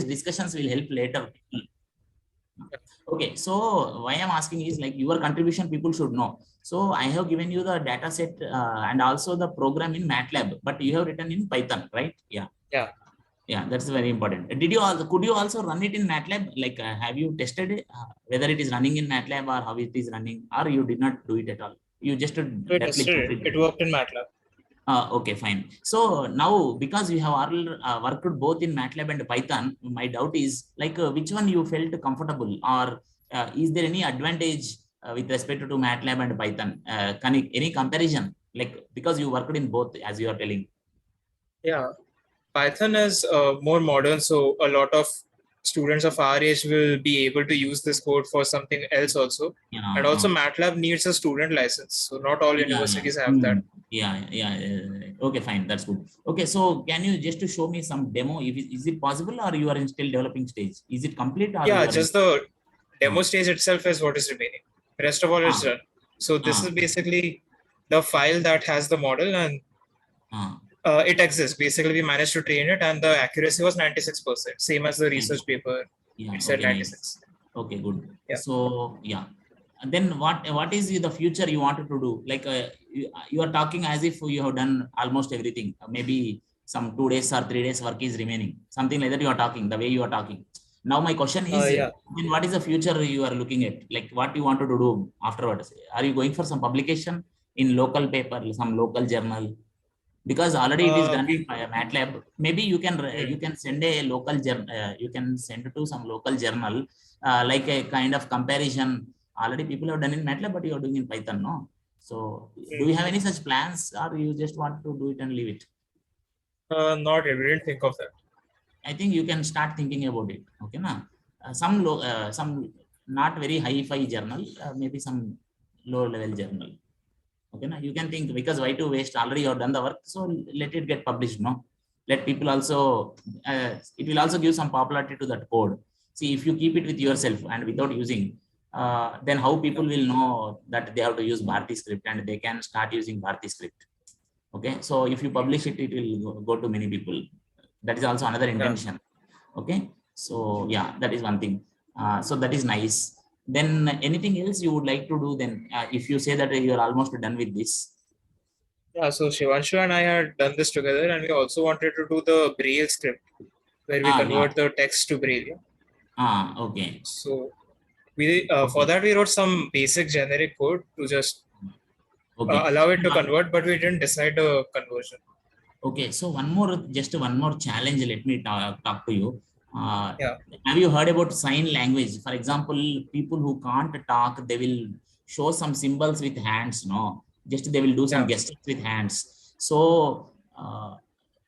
these discussions will help later. Okay, so why I'm asking is like your contribution people should know. So I have given you the data set and also the program in MATLAB, but you have written in Python, right? Yeah. Yeah. Yeah, that's very important. Did you also, could you also run it in MATLAB? Like, have you tested it, whether it is running in MATLAB or how it is running, or you did not do it at all? You just We directly tested put it. it. It worked in MATLAB. Okay, fine. So now, because you have all worked both in MATLAB and Python, my doubt is like which one you felt comfortable, or is there any advantage with respect to MATLAB and Python? Any comparison? Like, because you worked in both, as you are telling. Yeah. Python is more modern, so a lot of students of our age will be able to use this code for something else also. And Yeah. also MATLAB needs a student license, so not all Yeah, yeah. universities have that. Okay, fine. That's good. Okay, so can you just to show me some demo? If is it possible, or you are in still developing stage? Is it complete, or Yeah, you are in? just the demo Uh, stage itself is what is remaining. Rest of all is uh, done. So this is uh, basically the file that has the model, and uh, it exists. Basically, we managed to train it, and the accuracy was 96%, same as the Fine. research paper. Yeah. It said Okay. Nice. 96. Okay. Good. Yeah. So yeah. And then what is the future you wanted to do? Like you are talking as if you have done almost everything. Maybe some 2 days or 3 days work is remaining. Something like that you are talking. The way you are talking. Now my question is, Yeah. then what is the future you are looking at? Like what you wanted to do afterwards? Are you going for some publication in local paper, some local journal? Because already it is done in We. MATLAB. Maybe Hmm. you can send a local journal, you can send to some local journal, like a kind of comparison. Already people have done in MATLAB, but you are doing in Python, no? So do you have any such plans, or you just want to do it and leave it? Not yet. We didn't think of that. I think you can start thinking about it. Okay, na? Some not very high-fi journal, maybe some low-level journal. Okay, now you can think, because why to waste, already you have done the work, so let it get published, no? Let people also, it will also give some popularity to that code. See, if you keep it with yourself and without using, then how people will know that they have to use Bharati script, and they can start using Bharati script. Okay, so if you publish it, it will go to many people. That is also another Yeah. intention. Okay, so yeah, that is one thing. So that is nice. Then anything else you would like to do? Then if you say that you are almost done with this. Yeah. So Shivanshu and I had done this together, and we also wanted to do the Braille script where we Yeah. convert the text to Braille. Okay. So we for Okay. that we wrote some basic generic code to just Okay. allow it to convert, but we didn't decide the conversion. Okay, so just one more challenge. Let me talk to you. Uh, Yeah. have you heard about sign language? For example, people who can't talk, they will show some symbols with hands. No, just they will do some Yeah. gestures with hands. So,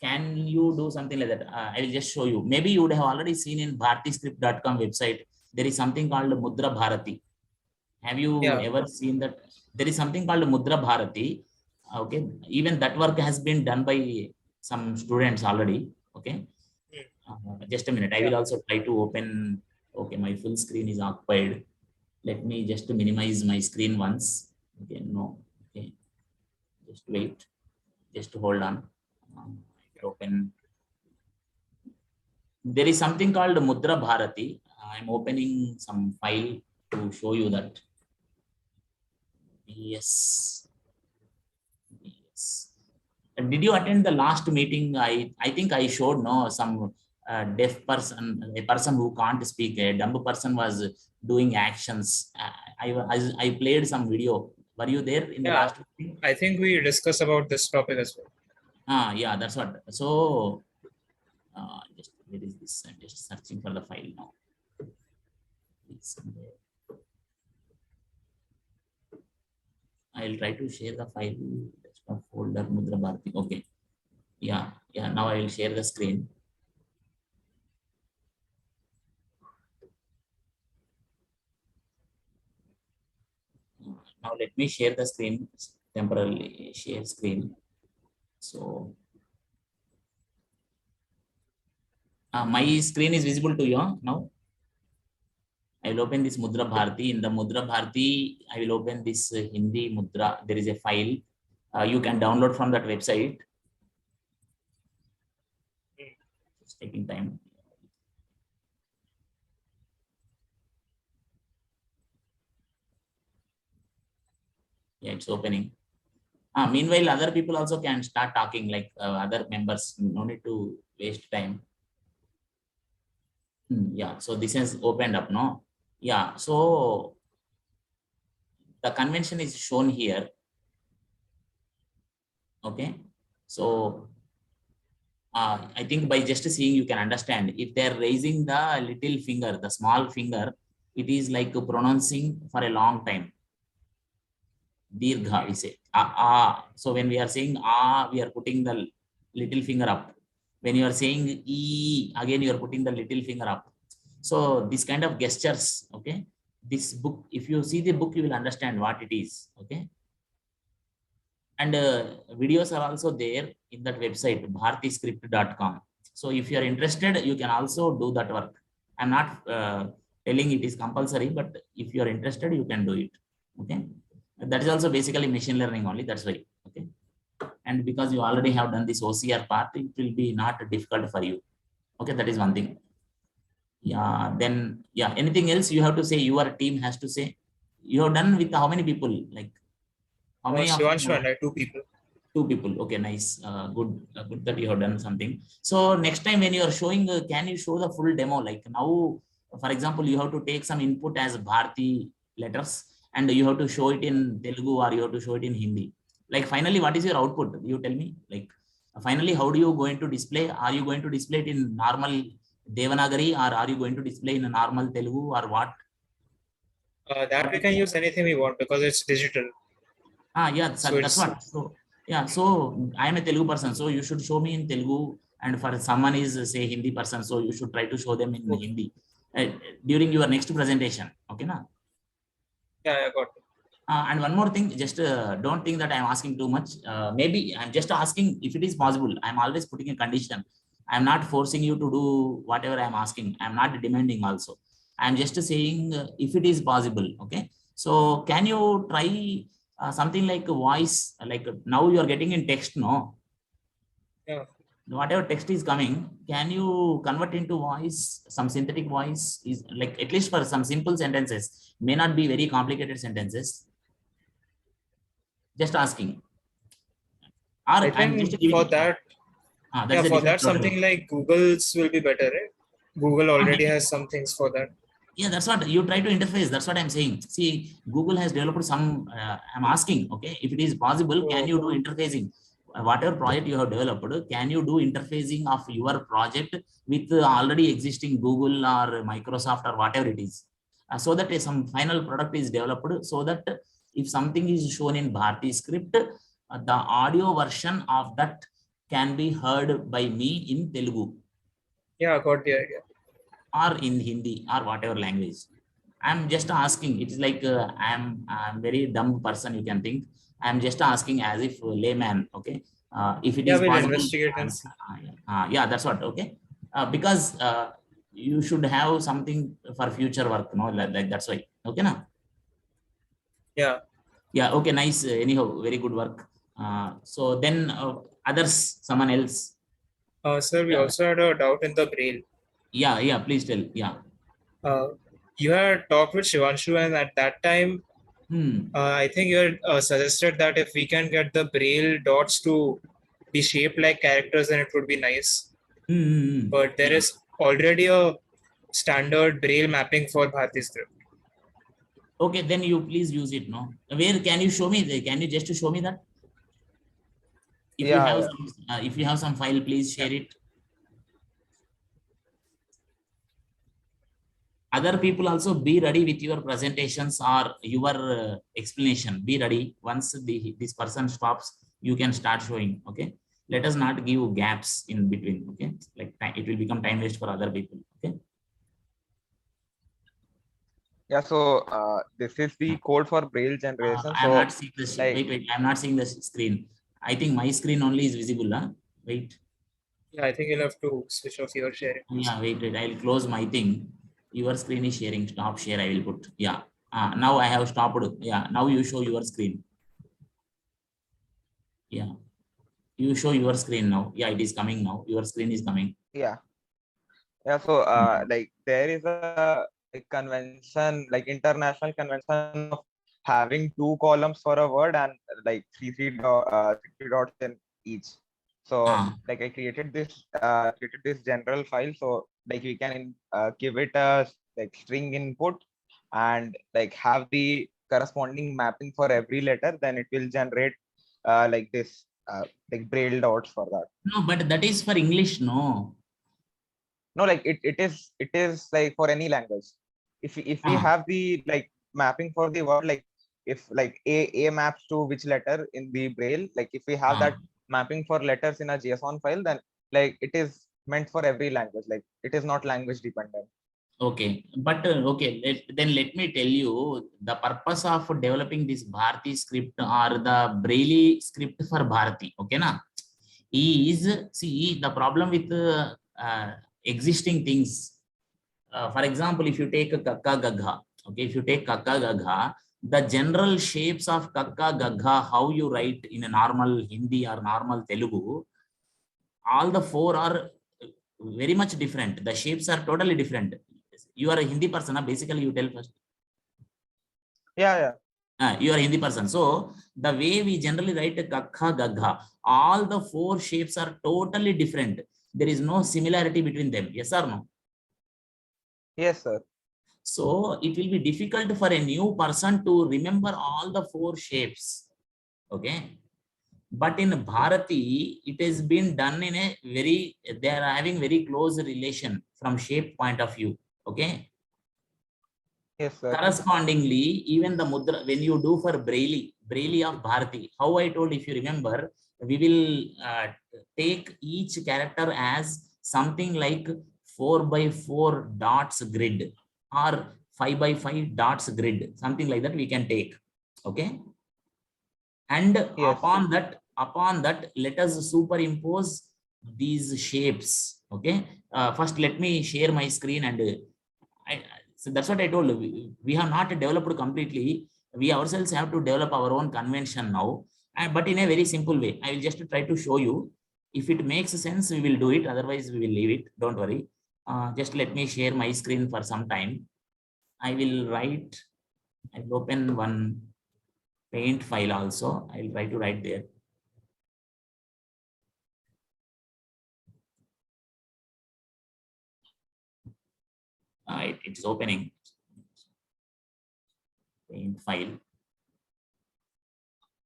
can you do something like that? I will just show you. Maybe you would have already seen in bhartiscript.com website. There is something called Mudra Bharati. Have you Yeah. ever seen that? There is something called Mudra Bharati. Okay, even that work has been done by some students already. Okay, just a minute. I Yeah. will also try to open. Okay, my full screen is occupied. Let me just minimize my screen once. Okay, no. Okay, just wait. Just hold on. Open. There is something called Mudra Bharati. I'm opening some file to show you that. Yes. Yes. Did you attend the last meeting? I think I showed no some deaf person, a person who can't speak, a dumb person was doing actions. I played some video. Were you there in the Yeah. last meeting? I think we discussed about this topic as well. Yeah, that's what. So just where is this? I'm just searching for the file now. It's somewhere. I'll try to share the file. Desktop folder Mudra Bharati. Okay. Yeah, yeah. Now I will share the screen. Now let me share the screen, temporarily share screen. So my screen is visible to you now. I will open this Mudra Bharati. In the Mudra Bharati, I will open this Hindi Mudra. There is a file you can download from that website. It's taking time. it's opening. Meanwhile, other people also can start talking, like other members. No need to waste time. Yeah, so this has opened up, no? Yeah, so the convention is shown here. Okay, so I think by just seeing you can understand. If they're raising the little finger, the small finger, it is like pronouncing for a long time. Dirgha, we say. So when we are saying we are putting the little finger up. When you are saying e, again you are putting the little finger up. So this kind of gestures, okay. This book, if you see the book, you will understand what it is, okay. And videos are also there in that website, bhartiscript.com. So if you are interested, you can also do that work. I'm not telling it is compulsory, but if you are interested, you can do it, okay. That is also basically machine learning only, that's why, okay. And because you already have done this OCR part, it will be not difficult for you, okay. That is one thing. Yeah, then yeah, anything else you have to say, your team has to say? You have done with how many people, like how many of you Shivanshu have? and I, two people. Two people, okay, nice. Good, good that you have done something. So next time when you are showing, can you show the full demo? Like now, for example, you have to take some input as Bharti letters, and you have to show it in Telugu, or you have to show it in Hindi. Like finally, what is your output? You tell me. Like finally, how do you going to display? Are you going to display it in normal Devanagari, or are you going to display in a normal Telugu, or what? That we can use anything we want because it's digital. Yeah, So that's it's what. So yeah, so I am a Telugu person, so you should show me in Telugu, and for someone is say Hindi person, so you should try to show them in okay. Hindi during your next presentation. Okay, na? Yeah, I got it. And one more thing, just don't think that I'm asking too much. Maybe I'm just asking if it is possible. I'm always putting a condition. I'm not forcing you to do whatever I'm asking. I'm not demanding also. I'm just saying if it is possible. Okay. So can you try something like a voice? Like now you are getting in text, no? Yeah. Whatever text is coming, can you convert into voice? Some synthetic voice is like, at least for some simple sentences, may not be very complicated sentences. Just asking, or I I'm just think giving. for that, That's the for different that problem. something like Google's will be better, right? Google already has some things for that. Yeah, that's what you try to interface. That's what I'm saying. See, Google has developed some. I'm asking, okay, if it is possible, can Oh, you do interfacing? Whatever project you have developed, can you do interfacing of your project with already existing Google or Microsoft or whatever it is, so that some final product is developed, so that if something is shown in Bharti script, the audio version of that can be heard by me in Telugu, yeah, I got the idea. or in Hindi, or whatever language. I'm just asking. It is like I'm very dumb person, you can think. I'm just asking as if layman, okay. If it Yeah, is we'll possible, investigate and see. yeah, that's what, okay. Because you should have something for future work, no, like that's why, okay, na? Yeah. Yeah, okay, nice. Anyhow, very good work. So then others, someone else. Sir, we Yeah, also had a doubt in the braille. yeah, please tell. Yeah. Uh, you had talked with Shivanshu, and at that time, I think you had suggested that if we can get the braille dots to be shaped like characters, then it would be nice. But there Yeah. is already a standard braille mapping for Bharati script. Okay, then you please use it, no? Where can you show me? Can you just show me that? If you Yeah, have yeah. some, if you have some file, please Yeah. share it. Other people also be ready with your presentations or your explanation. Be ready. Once this person stops, you can start showing. Okay. Let us not give gaps in between. Okay. Like it will become time waste for other people. Okay. Yeah, so this is the code for Braille generation. I'm not So seeing this. like, Wait. I'm not seeing the screen. I think my screen only is visible. Huh? Wait. Yeah, I think you'll have to switch off your sharing. Yeah, wait. I'll close my thing. Your screen is sharing. Stop share. I will put. Yeah. Now I have stopped. Yeah. Now you show your screen. Yeah. You show your screen now. Yeah, it is coming now. Your screen is coming. yeah. Yeah, so like there is a convention, like international convention of having 2 columns for a word and like three dots in each. So like I created this general file, so like we can give it a like string input and like have the corresponding mapping for every letter. Then it will generate like this like braille dots for that. No, but that is for English, no. No, like it is like for any language. If we have the like mapping for the word, like if like a maps to which letter in the braille, like if we have that mapping for letters in a JSON file, then like it is meant for every language. Like it is not language dependent. Okay, but okay, then let me tell you the purpose of developing this Bharati script or the Braille script for Bharati. Okay, na? Is see the problem with existing things. For example, if you take a kakka gagha, okay, if you take kakka gagha, the general shapes of kakka gagha, how you write in a normal Hindi or normal Telugu, all the four are very much different. The shapes are totally different. You are a Hindi person, basically you tell first. Yeah. You are a Hindi person. So the way we generally write a kakha gagha, all the four shapes are totally different. There is no similarity between them. Yes or no? Yes, sir. So it will be difficult for a new person to remember all the four shapes. Okay. But in Bharati, it has been done in a very, they are having very close relation from shape point of view. Okay. Yes, sir. Correspondingly, even the mudra, when you do for Braille of Bharati, how I told, if you remember, we will take each character as something like 4x4 dots grid or 5x5 dots grid, something like that we can take. Okay. And yes. upon that, let us superimpose these shapes. Okay. First, let me share my screen and so that's what I told you. We have not developed completely. We ourselves have to develop our own convention now, but in a very simple way. I will just try to show you. If it makes sense, we will do it. Otherwise, we will leave it. Don't worry. Just let me share my screen for some time. I will open one paint file also. I'll try to write there. It's opening. Paint file.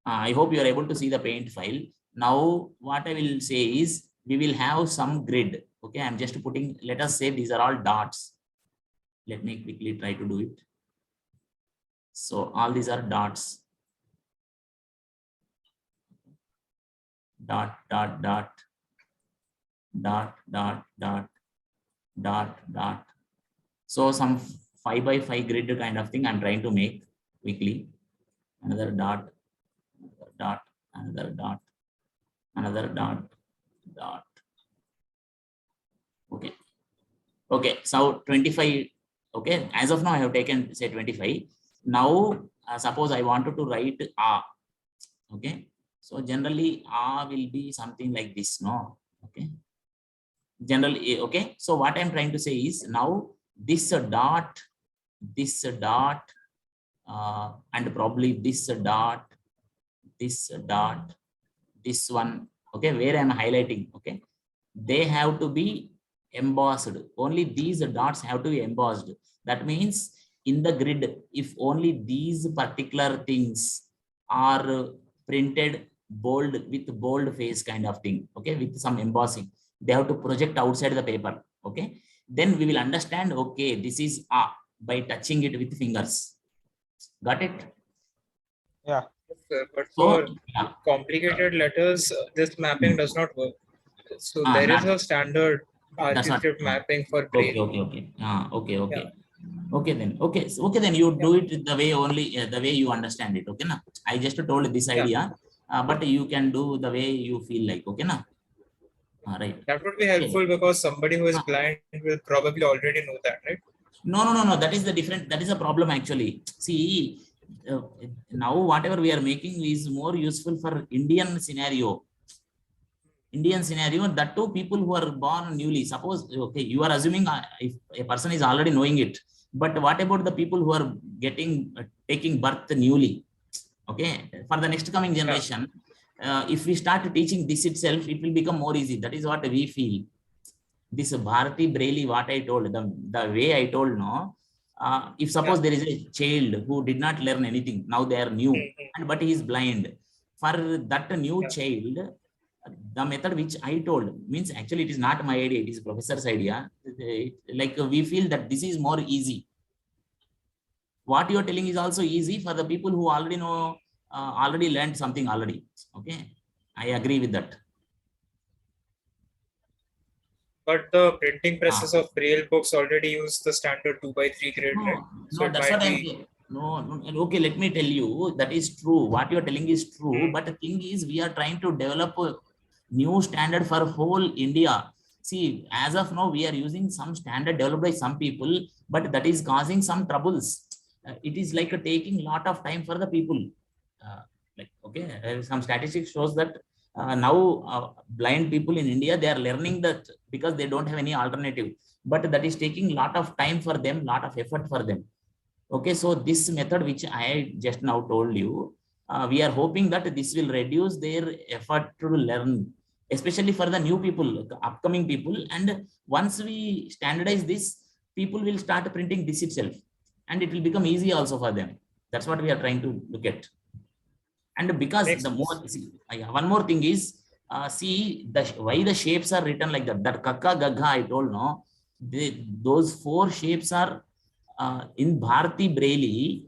I hope you are able to see the paint file. Now, what I will say is we will have some grid. Okay, I'm just putting, let us say these are all dots. Let me quickly try to do it. So all these are dots. Dot, dot, dot, dot, dot, dot, dot, dot. So some 5x5 grid kind of thing I'm trying to make quickly. Another dot, dot, another dot, another dot, dot. Okay. Okay. So 25. Okay. As of now, I have taken say 25. Now, suppose I wanted to write A. Okay. So generally, A will be something like this. No. Okay. Generally, okay. So what I'm trying to say is now this dot, and probably this dot, this one. Okay. Where I'm highlighting. Okay. They have to be embossed. Only these dots have to be embossed. That means in the grid, if only these particular things are printed bold with bold face kind of thing, okay, with some embossing, they have to project outside the paper. Okay, then we will understand, okay, this is A by touching it with fingers. Got it? Yeah. But for complicated letters, this mapping does not work. So there is a standard script mapping for Braille. Okay. Okay. Okay then. Okay then. You do it the way only the way you understand it. Okay na. I just told this idea, but you can do the way you feel like. Okay na. Right. That would be helpful because somebody who is blind will probably already know that, right? No. That is the different. That is a problem actually. See, now whatever we are making is more useful for Indian scenario. That too people who are born newly. Suppose, okay, you are assuming if a person is already knowing it. But what about the people who are taking birth newly? Okay, for the next coming generation, if we start teaching this itself, it will become more easy. That is what we feel. This Bharati Braille, what I told, the way I told, no, if suppose there is a child who did not learn anything, now they are new, but he is blind. For that new child, the method which I told means, actually it is not my idea, it is professor's idea. Like we feel that this is more easy. What you are telling is also easy for the people who already know, already learned something already. Okay, I agree with that. But the printing presses of Braille books already use the standard 2x3 grid, right? So No, it that's might what I'm be. saying. No, okay, let me tell you, that is true. What you're telling is true. But the thing is, we are trying to develop a new standard for whole India. See, as of now, we are using some standard developed by some people, but that is causing some troubles. It is like taking a lot of time for the people. Like, okay, some statistics shows that now blind people in India, they are learning that because they don't have any alternative. But that is taking a lot of time for them, lot of effort for them. Okay, so this method which I just now told you, we are hoping that this will reduce their effort to learn, especially for the new people, the upcoming people. And once we standardize this, people will start printing this itself, and it will become easy also for them. That's what we are trying to look at. And because Makes the more, sense. see, one more thing is, see the why the shapes are written like that. That kakka gagha I told, no, those four shapes are in Bharati Braille.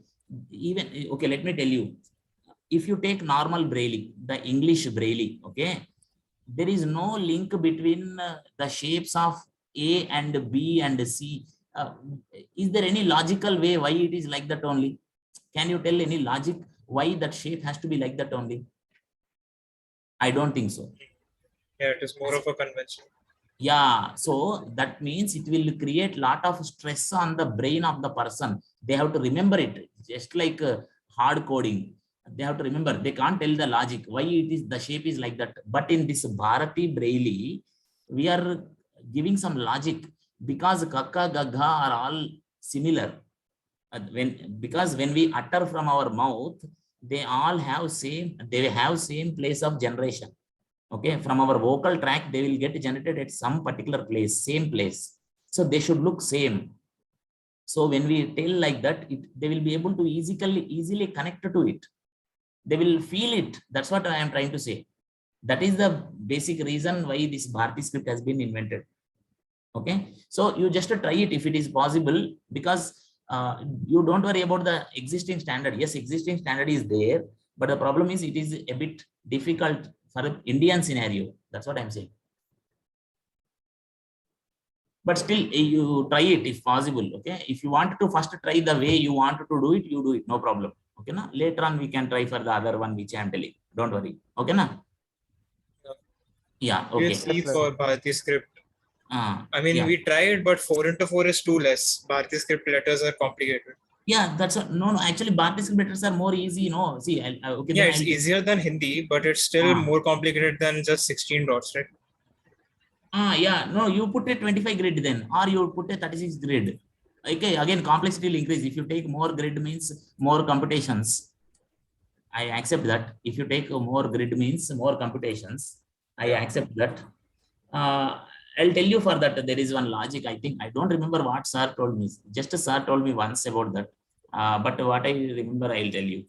Even, okay, let me tell you, if you take normal Braille, the English Braille, okay, there is no link between the shapes of A and B and C. uh, is there any logical way why it is like that only? Can you tell any logic why that shape has to be like that only? I don't think so. Yeah, it is more of a convention. Yeah, so that means it will create lot of stress on the brain of the person. They have to remember it, just like hard coding. They have to remember. They can't tell the logic why it is the shape is like that. But in this Bharati Braille, we are giving some logic, because kakka gagha are all similar. Because when we utter from our mouth, they all have same place of generation. Okay, from our vocal tract, they will get generated at some particular place, same place. So they should look same. So when we tell like that, they will be able to easily connect to it. They will feel it. That's what I am trying to say. That is the basic reason why this Bharati script has been invented. Okay, so you just try it if it is possible, because you don't worry about the existing standard. Yes, existing standard is there, but the problem is it is a bit difficult for an Indian scenario. That's what I'm saying. But still, you try it if possible. Okay, if you want to first try the way you want to do it, you do it, no problem. Okay, na, later on we can try for the other one which I am telling. Don't worry. Okay, na. Yeah, We'll okay. see Yes, for Bharati script. I mean, Yeah, we tried, but 4 into 4 is too less. Bharati script letters are complicated. yeah, that's a, no, no, actually Bharati script letters are more easy, no. See, okay, Yeah, then I it's will. easier than Hindi, but it's still Ah, more complicated than just 16 dots, right? yeah, no, you put a 25 grid then, or you put a 36 grid. Okay, again, complexity will increase. If you take more grid means more computations. I accept that. If you take more grid means more computations. I Yeah. accept that. Uh, I'll tell you for that. There is one logic. I think I don't remember what sir told me. Just a sir told me once about that. But what I remember, I'll tell you.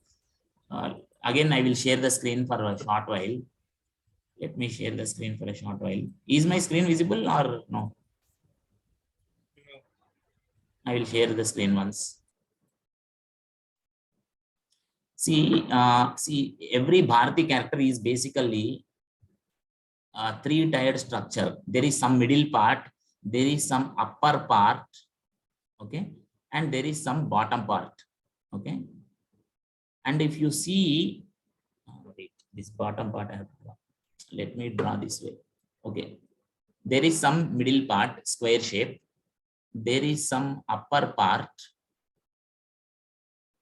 Uh, Again, I will share the screen for a short while. Let me share the screen for a short while. Is my screen visible or no? I will share the screen once. See, every Bharati character is basically a three-tiered structure. There is some middle part, there is some upper part, okay, and there is some bottom part, okay. And if you see, wait, this bottom part, I have to draw. Let me draw this way. Okay, there is some middle part, square shape. There is some upper part,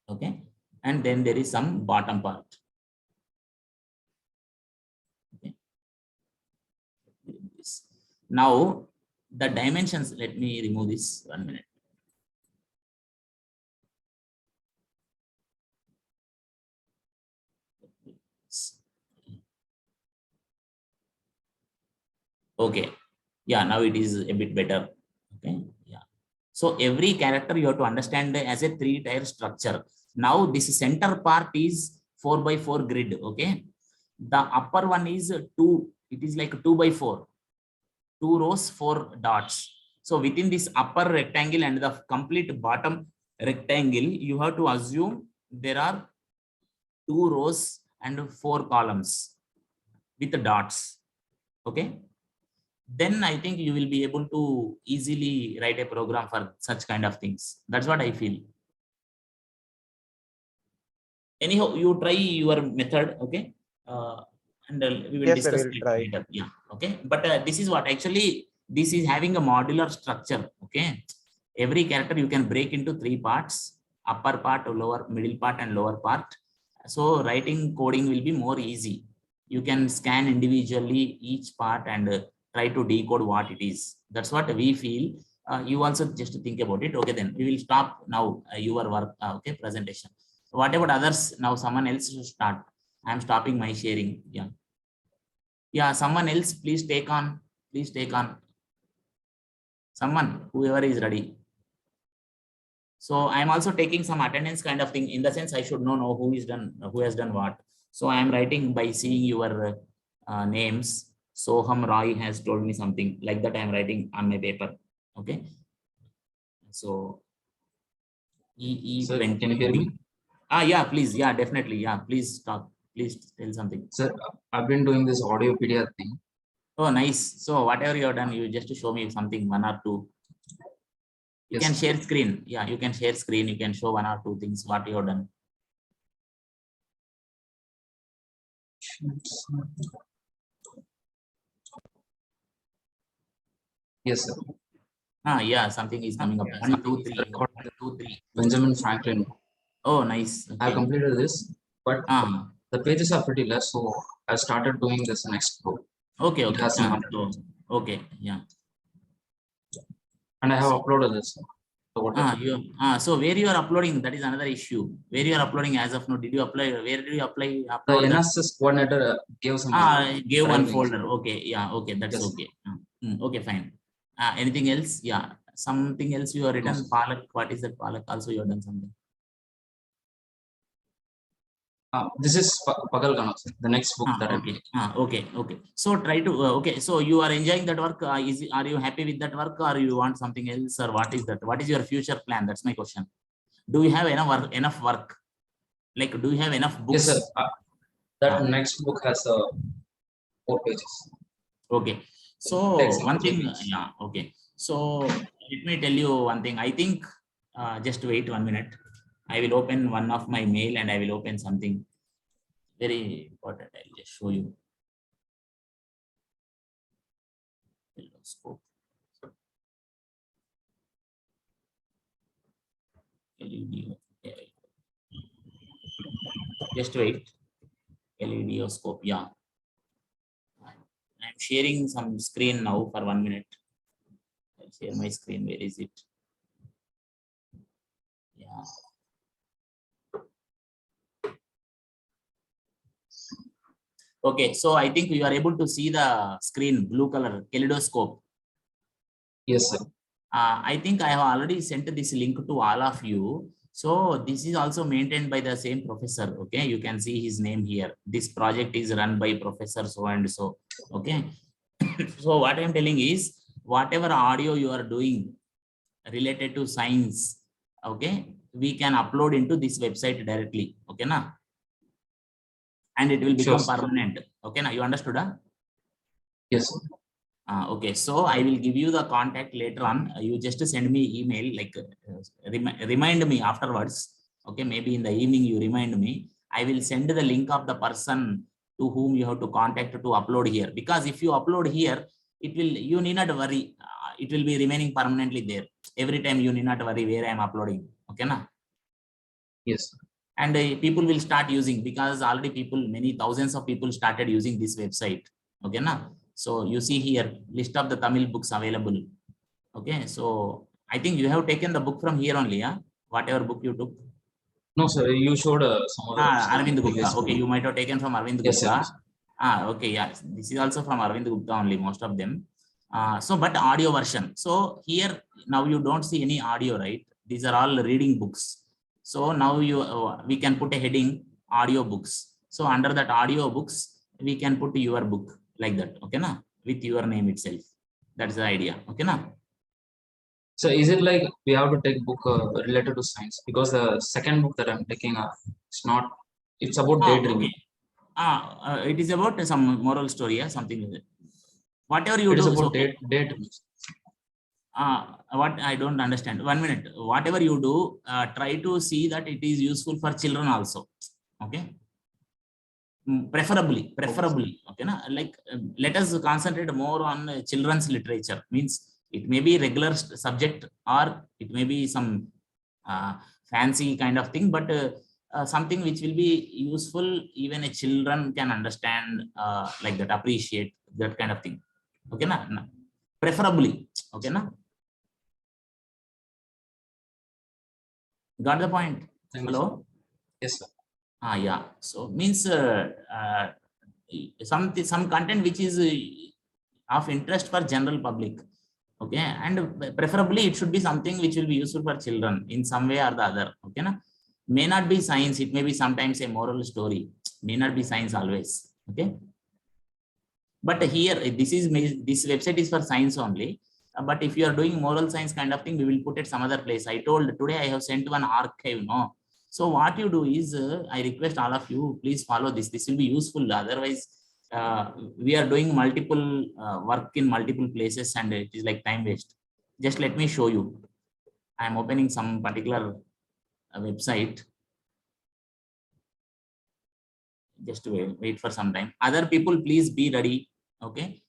okay, and then there is some bottom part. Okay. Now the dimensions, let me remove this 1 minute. Okay. Yeah, now it is a bit better. Okay. Yeah. So every character you have to understand as a 3-tier structure. Now this center part is 4x4 grid. Okay. The upper one is 2. It is like 2x4. 2 rows, 4 dots. So within this upper rectangle and the complete bottom rectangle, you have to assume there are 2 rows and 4 columns with the dots. Okay. Then I think you will be able to easily write a program for such kind of things. That's what I feel. Anyhow, you try your method. Okay. And we will Yes, sir, discuss we'll it try. later. Yeah. Okay. But this is what actually, this is having a modular structure. Okay. Every character you can break into 3 parts: upper part, lower, middle part, and lower part. So writing coding will be more easy. You can scan individually each part and try to decode what it is. That's what we feel. You also just think about it. Okay, then we will stop now your work. Okay, presentation. What about others? Now someone else should start. I'm stopping my sharing. Yeah. Yeah, someone else, please take on. Please take on. Someone, whoever is ready. So I'm also taking some attendance kind of thing, in the sense I should know who has done what. So I am writing by seeing your names. Soham Roy has told me something like that. I am writing on my paper. Okay. So Sir, can you hear me? Yeah, please. Yeah, definitely. Yeah, please talk. Please tell something. Sir, I've been doing this audio PDF thing. Oh, nice. So whatever you have done, you just show me something, 1 or 2. You Yes, can sir. share screen. Yeah, you can share screen. You can show 1 or 2 things what you have done. Yes, sir. Yeah, something is coming up. 1, 2, 3. 1, 2, 3. Benjamin Franklin. Oh, nice. I Okay. completed this, but the pages are pretty less, so I started doing this next book. Okay, It okay. has some Okay, yeah. And I have uploaded this. So where you are uploading, that is another issue. Where you are uploading as of now? Did you apply? Where did you apply? The Upload NSS coordinator gave some. Gave one links. folder. Okay, yeah. Okay, that's Yes. okay. Okay, fine. Anything else? Yeah, something else you have written. No, Palak. What is that? Palak. Also, you have done something. This is Pagalgana, the next book that okay. Okay. So try to okay. So you are enjoying that work. Are you happy with that work, or you want something else, or what is that? What is your future plan? That's my question. Do you have enough work? Like, do you have enough books? Yes, sir. That next book has 4 pages. Okay. So one thing, yeah. Okay. So let me tell you one thing. I think just wait 1 minute. I will open one of my mail and I will open something very important. I'll just show you. Scope. LED. Okay. Just wait. LED scope. Yeah. I'm sharing some screen now for 1 minute. I'll share my screen. Where is it? Yeah. Okay, so I think you are able to see the screen, blue color, kaleidoscope. Yes, sir. I think I have already sent this link to all of you. So this is also maintained by the same professor. Okay, you can see his name here. This project is run by Professor so and so. Okay. So what I'm telling is, whatever audio you are doing related to science, okay, we can upload into this website directly. Okay, na? And it will become permanent. Okay, now you understood? Yes, sir. Okay, so I will give you the contact later on. You just send me email, like remind me afterwards. Okay, maybe in the evening you remind me. I will send the link of the person to whom you have to contact to upload here. Because if you upload here, you need not worry. It will be remaining permanently there. Every time you need not worry where I am uploading. Okay, na? Yes. And people will start using, because already many thousands of people started using this website. Okay, na? So you see here list of the Tamil books available. Okay, so I think you have taken the book from here only, yeah? Whatever book you took. No, sir. You showed some other. Arvind Gupta. Okay, you might have taken from Arvind Gupta. Yes. Okay, yeah. This is also from Arvind Gupta only, most of them. So, but audio version. So here now you don't see any audio, right? These are all reading books. So now we can put a heading audio books. So under that audio books, we can put your book like that. Okay, na? With your name itself. That's the idea. Okay, na? So is it like we have to take book related to science? Because the second book that I'm taking, it's not. It's about daydreaming. Okay. It is about some moral story, yeah, something like that. Whatever you It is do, about okay. daydreaming. What I don't understand. 1 minute. Whatever you do, try to see that it is useful for children also. Okay. Preferably, okay, na? Like let us concentrate more on children's literature. Means it may be regular subject or it may be some fancy kind of thing, but something which will be useful, even a children can understand, like that, appreciate that kind of thing. Okay, na? Preferably. Okay, na? Got the point? Hello? Yes, sir. Yeah. So means some content which is of interest for general public. Okay, and preferably it should be something which will be useful for children in some way or the other. Okay, na? May not be science. It may be sometimes a moral story. May not be science always. Okay. But here, this website is for science only. But if you are doing moral science kind of thing, we will put it some other place. I told today I have sent one archive. No. So what you do is, I request all of you, please follow this. This will be useful. Otherwise, we are doing multiple work in multiple places and it is like time waste. Just let me show you. I am opening some particular website. Just wait for some time. Other people, please be ready. Okay.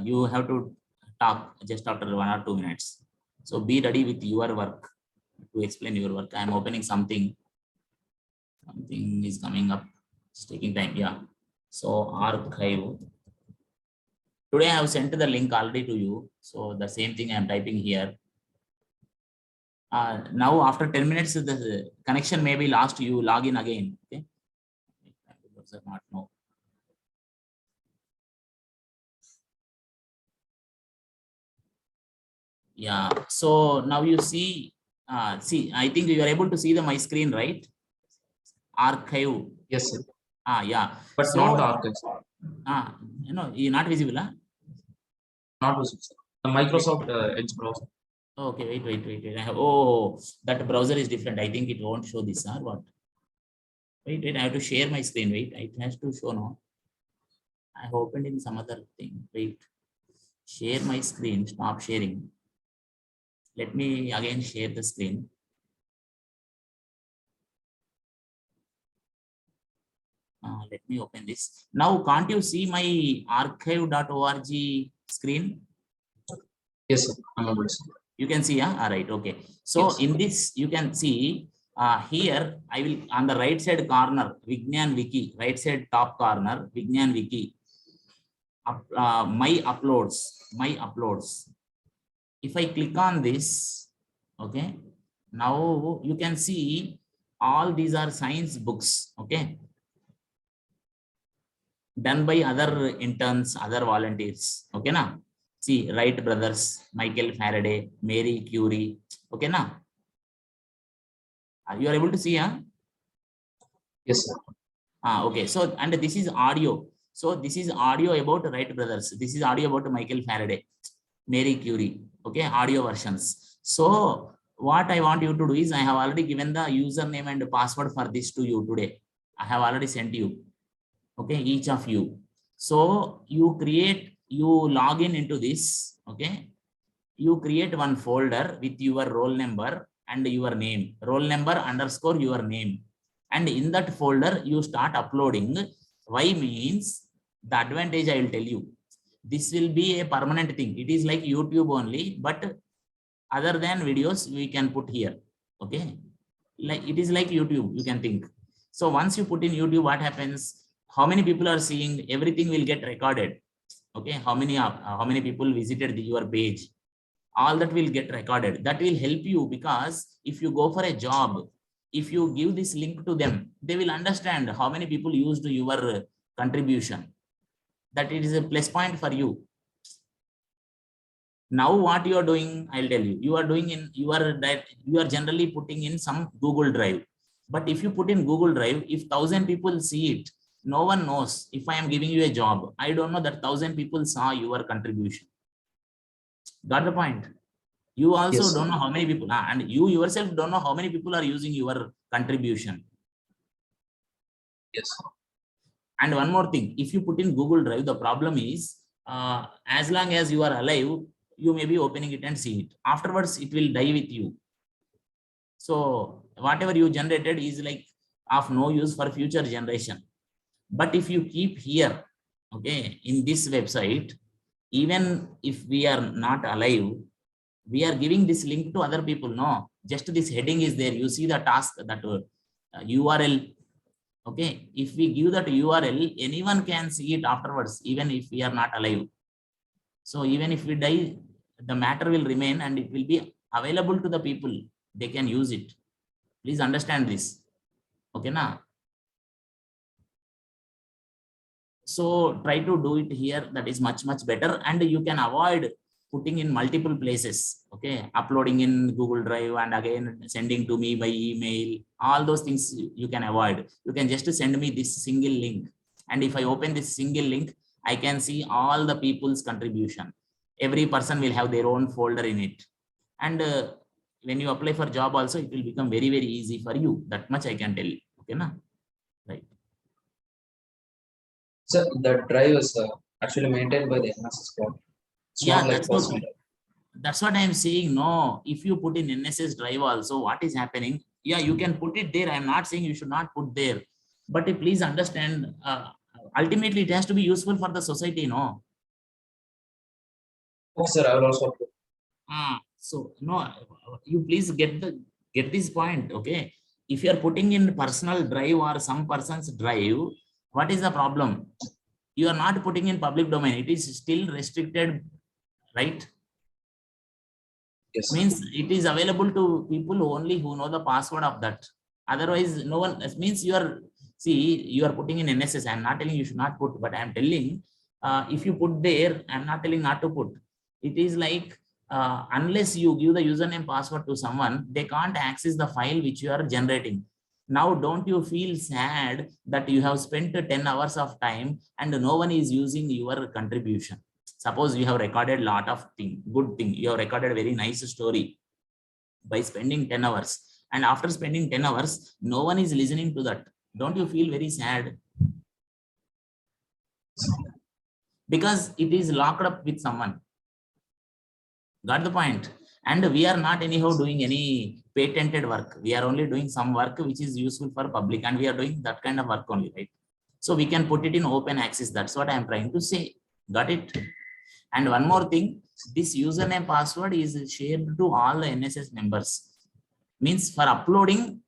You have to talk just after 1 or 2 minutes. So be ready with your work to explain your work. I am opening something. Something is coming up. It's taking time. Yeah. So archive. Today I have sent the link already to you. So the same thing I am typing here. Now after 10 minutes, the connection may be lost. You log in again. Okay. Not know. Yeah. So now you see, I think you are able to see my screen, right? Archive. Yes, sir. Yeah. But so, not the archive. You're not visible, huh? Not visible, sir. The Microsoft Edge browser. Okay, wait. Oh, that browser is different. I think it won't show this, or what? Wait. I have to share my screen. Wait, it has to show now. I have opened in some other thing. Wait. Share my screen. Stop sharing. Let me again share the screen. Let me open this. Now, can't you see my archive.org screen? Yes, sir. I'm able to see. You can see, all right, okay. So yes. In this, you can see here, I will on the right side corner, Vignan Wiki, right side top corner, Vignan Wiki, my uploads. If I click on this, okay, now you can see all these are science books, okay, done by other interns, other volunteers, okay, na? See, Wright brothers, Michael Faraday, Mary Curie, okay, na? You are able to see, huh? Yes, sir. Okay. So, and this is audio. So, this is audio about Wright brothers. This is audio about Michael Faraday, Mary Curie. Okay, audio versions. So, what I want you to do is, I have already given the username and password for this to you today. I have already sent you. Okay, each of you. So, you log in into this. Okay, you create one folder with your roll number and your name. Roll number _ your name. And in that folder, you start uploading. Why means the advantage I will tell you. This will be a permanent thing. It is like YouTube only, but other than videos, we can put here. Okay. Like it is like YouTube, you can think. So once you put in YouTube, what happens? How many people are seeing? Everything will get recorded. Okay. How many people visited your page? All that will get recorded. That will help you, because if you go for a job, if you give this link to them, they will understand how many people used your contribution. That it is a plus point for you. Now what you are doing, I'll tell you, you are generally putting in some Google Drive. But if you put in Google Drive, if 1,000 people see it, no one knows. If I am giving you a job, I don't know that 1,000 people saw your contribution. Got the point? You also Yes. don't know how many people, and you yourself don't know how many people are using your contribution. Yes. And one more thing, if you put in Google Drive, the problem is, as long as you are alive, you may be opening it and see it. Afterwards, it will die with you. So whatever you generated is like of no use for future generation. But if you keep here, okay, in this website, even if we are not alive, we are giving this link to other people. No, just this heading is there. You see the task, that URL. Okay, if we give that URL, anyone can see it afterwards, even if we are not alive. So even if we die, the matter will remain and it will be available to the people. They can use it. Please understand this. Okay, na? So try to do it here. That is much better, and you can avoid putting in multiple places. Okay, uploading in Google Drive and again sending to me by email. All those things you can avoid. You can just send me this single link, and if I open this single link, I can see all the people's contribution. Every person will have their own folder in it, and when you apply for job also, it will become very easy for you. That much I can tell you. Okay, na? Right. So the drive is actually maintained by the NSS squad. It's Yeah, not like personal. that's what I'm saying. No, if you put in NSS drive also, what is happening? Yeah, you can put it there. I'm not saying you should not put there, but please understand, ultimately it has to be useful for the society. No. Okay, sir, I will also. So no, you please get this point. Okay, if you are putting in personal drive or some person's drive, what is the problem? You are not putting in public domain. It is still restricted, right? Yes. Means it is available to people only who know the password of that. Otherwise, no one. Means you are putting in NSS. I'm not telling you should not put, but I'm telling, if you put there, I'm not telling not to put. It is like, unless you give the username password to someone, they can't access the file which you are generating. Now, don't you feel sad that you have spent 10 hours of time and no one is using your contribution? Suppose you have recorded a lot of good thing. You have recorded a very nice story by spending 10 hours. And after spending 10 hours, no one is listening to that. Don't you feel very sad? Because it is locked up with someone. Got the point? And we are not anyhow doing any patented work. We are only doing some work which is useful for public, and we are doing that kind of work only, right? So we can put it in open access. That's what I am trying to say. Got it? And one more thing, this username password is shared to all the NSS members. Means for uploading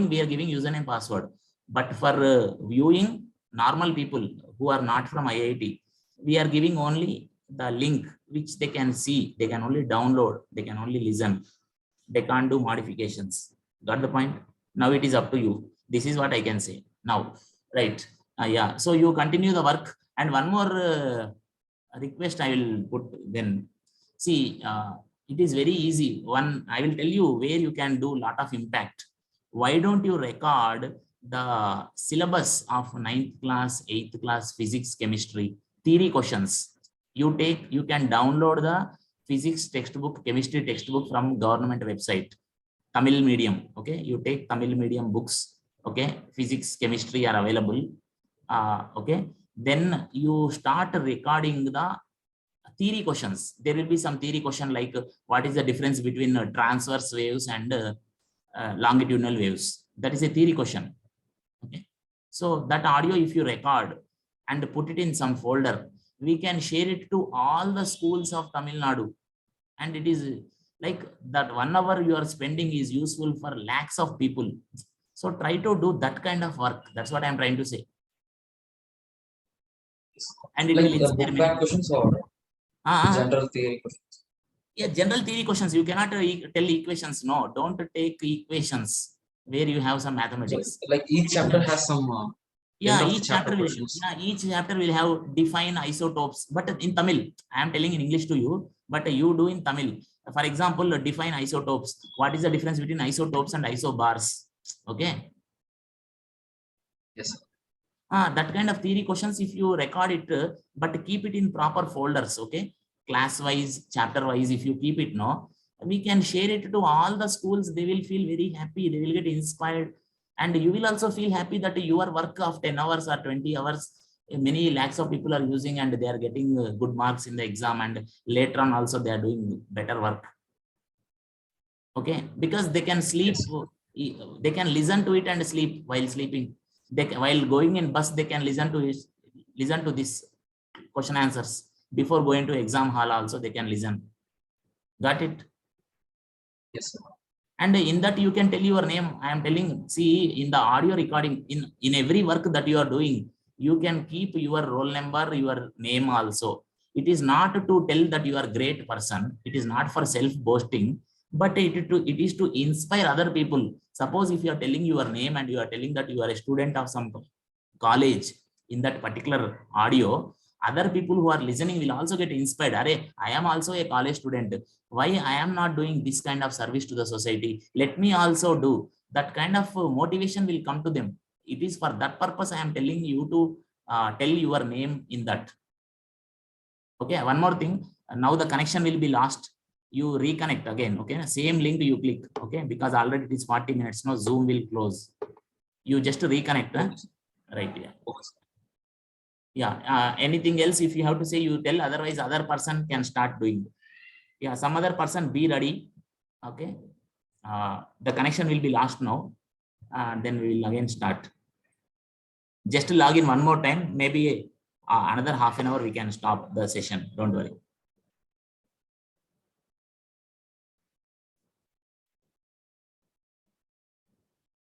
we are giving username password. But for viewing, normal people who are not from IIT, we are giving only the link which they can see. They can only download. They can only listen. They can't do modifications. Got the point? Now it is up to you. This is what I can say now. Right. Yeah. So you continue the work. And one more request I will put then. See, it is very easy. One, I will tell you where you can do a lot of impact. Why don't you record the syllabus of 9th class, 8th class physics, chemistry, theory questions? You can download the physics textbook, chemistry textbook from government website, Tamil medium. Okay, you take Tamil medium books. Okay, physics, chemistry are available. Okay, then you start recording the theory questions. There will be some theory question like what is the difference between transverse waves and longitudinal waves. That is a theory question. Okay, so that audio, if you record and put it in some folder, we can share it to all the schools of Tamil Nadu, and it is like that 1 hour you are spending is useful for lakhs of people. So try to do that kind of work. That's what I'm trying to say. And it like will inspire book back questions or general theory questions. Yeah, general theory questions. You cannot tell equations. No, don't take equations where you have some mathematics. So, like each chapter has some each chapter will have define isotopes. But in Tamil, I am telling in English to you. but you do in Tamil. For example, define isotopes. What is the difference between isotopes and isobars? Okay. Yes. That kind of theory questions, if you record it, but keep it in proper folders, okay, class wise, chapter wise, if you keep it, no, we can share it to all the schools. They will feel very happy, they will get inspired, and you will also feel happy that your work of 10 hours or 20 hours, many lakhs of people are using, and they are getting good marks in the exam, and later on also they are doing better work. Okay, because they can sleep, yes. They can listen to it and sleep while sleeping. While going in bus, they can listen to this question answers. Before going to exam hall also they can listen. Got it? Yes, sir. And in that you can tell your name. I am telling, see, in the audio recording, in every work that you are doing, you can keep your roll number, your name also. It is not to tell that you are a great person, it is not for self boasting, but it is to inspire other people. Suppose if you are telling your name and you are telling that you are a student of some college, in that particular audio, other people who are listening will also get inspired. Arey, I am also a college student, why I am not doing this kind of service to the society, let me also do. That kind of motivation will come to them. It is for that purpose I am telling you to tell your name in that. Okay, one more thing, now the connection will be lost, you reconnect again. Okay, same link you click. Okay, because already it is 40 minutes now, Zoom will close. You just reconnect. Right? Yeah. Yeah. Anything else if you have to say, you tell, otherwise other person can start doing. Yeah, some other person be ready. Okay, the connection will be lost now, and then we will again start. Just log in one more time, maybe another half an hour we can stop the session, don't worry.